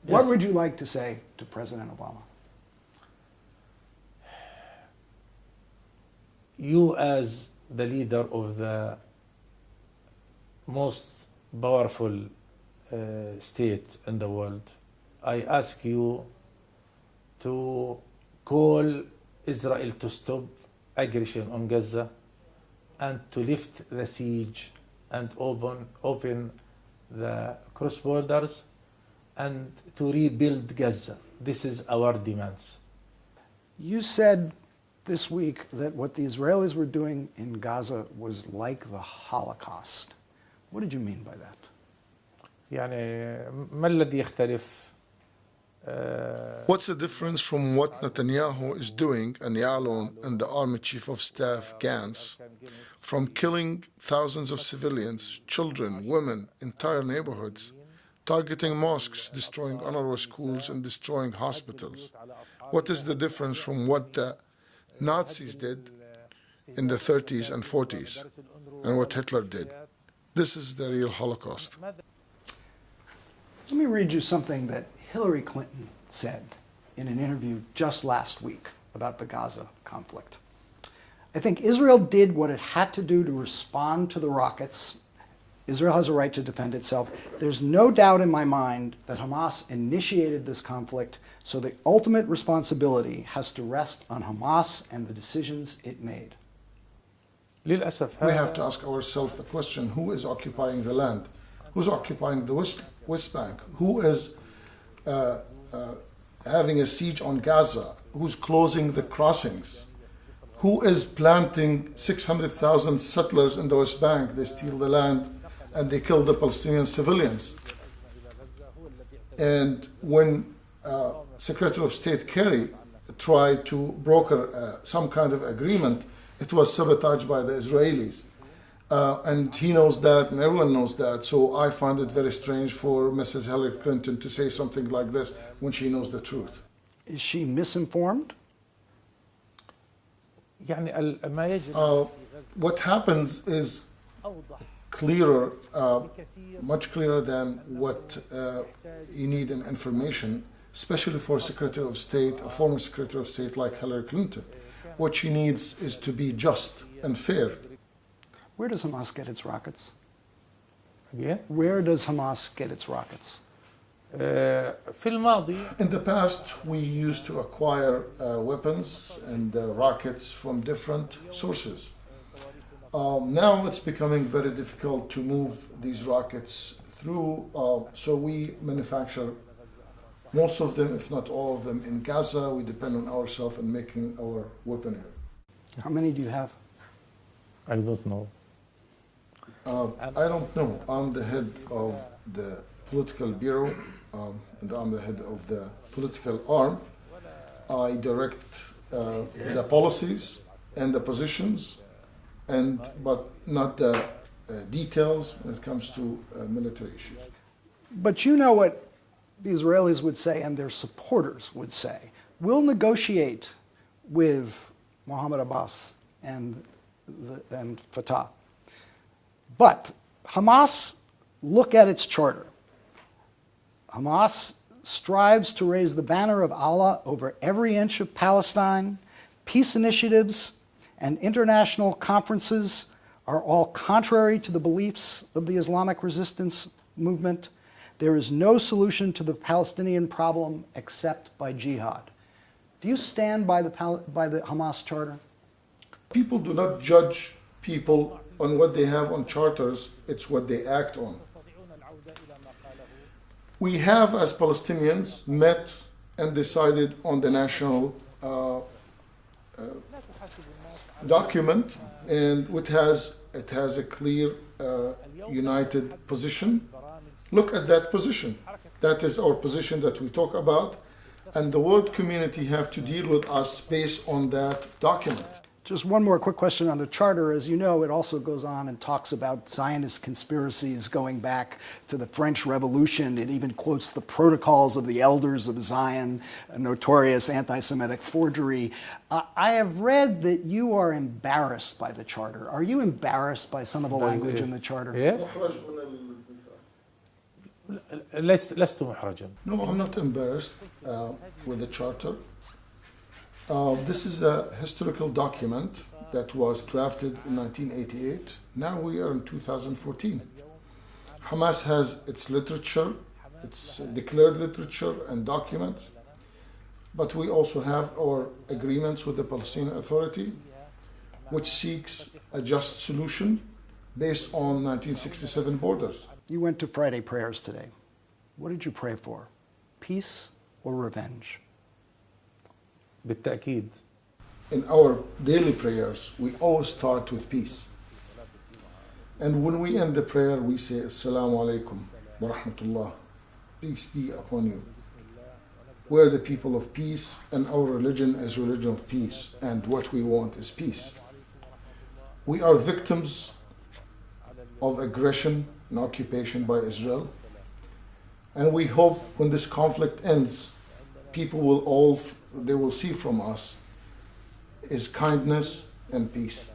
What would you like to say to President Obama? You, as the leader of the most powerful state in the world, I ask you to call Israel to stop aggression on Gaza and to lift the siege and open the cross borders and to rebuild Gaza. This is our demands. You said this week that what the Israelis were doing in Gaza was like the Holocaust. What did you mean by that? يعني ما الذي يختلف What's the difference from what Netanyahu is doing and Ya'alon and the Army Chief of Staff, Gantz, from killing thousands of civilians, children, women, entire neighborhoods, targeting mosques, destroying UNRWA schools, and destroying hospitals? What is the difference from what the Nazis did in the 30s and 40s and what Hitler did? This is the real Holocaust. Let me read you something that Hillary Clinton said in an interview just last week about the Gaza conflict. I think Israel did what it had to do to respond to the rockets. Israel has a right to defend itself. There's no doubt in my mind that Hamas initiated this conflict, so the ultimate responsibility has to rest on Hamas and the decisions it made. We have to ask ourselves a question: who is occupying the land? Who's occupying the West Bank? Who is having a siege on Gaza? Who's closing the crossings? Who is planting 600,000 settlers in the West Bank? They steal the land and they kill the Palestinian civilians. And when Secretary of State Kerry tried to broker some kind of agreement, it was sabotaged by the Israelis. And he knows that, and everyone knows that. So I find it very strange for Mrs. Hillary Clinton to say something like this when she knows the truth. Is she misinformed? What happens is clearer, much clearer than what you need in information, especially for a Secretary of State, a former Secretary of State like Hillary Clinton. What she needs is to be just and fair. Where does Hamas get its rockets? Again? Where does Hamas get its rockets? في الماضي In the past, we used to acquire weapons and rockets from different sources. Now it's becoming very difficult to move these rockets through, so we manufacture most of them, if not all of them, in Gaza. We depend on ourselves in making our weaponry. How many do you have? I don't know. I don't know. I'm the head of the political bureau, and I'm the head of the political arm. I direct the policies and the positions, but not the details when it comes to military issues. But you know what the Israelis would say and their supporters would say. We'll negotiate with Mohammed Abbas and Fatah. But Hamas, look at its charter. Hamas strives to raise the banner of Allah over every inch of Palestine. Peace initiatives and international conferences are all contrary to the beliefs of the Islamic resistance movement. There is no solution to the Palestinian problem except by jihad. Do you stand by the Hamas charter? People do not judge people on what they have on charters, it's what they act on. We have, as Palestinians, met and decided on the national document, and it has a clear, united position. Look at that position. That is our position that we talk about, and the world community have to deal with us based on that document. Just one more quick question on the charter. As you know, it also goes on and talks about Zionist conspiracies going back to the French Revolution. It even quotes the protocols of the elders of Zion, a notorious anti-Semitic forgery. I have read that you are embarrassed by the charter. Are you embarrassed by some of the language in the charter? Yes. لست محرجا. No, I'm not embarrassed with the charter. This is a historical document that was drafted in 1988. Now we are in 2014. Hamas has its literature, its declared literature and documents, but we also have our agreements with the Palestinian Authority, which seeks a just solution based on 1967 borders. You went to Friday prayers today. What did you pray for? Peace or revenge? بالتأكيد. In our daily prayers, we always start with peace. And when we end the prayer, we say, Assalamu alaikum wa rahmatullah. Peace be upon you. We're the people of peace, and our religion is religion of peace, and what we want is peace. We are victims of aggression and occupation by Israel, and we hope when this conflict ends, people will see from us is kindness and peace.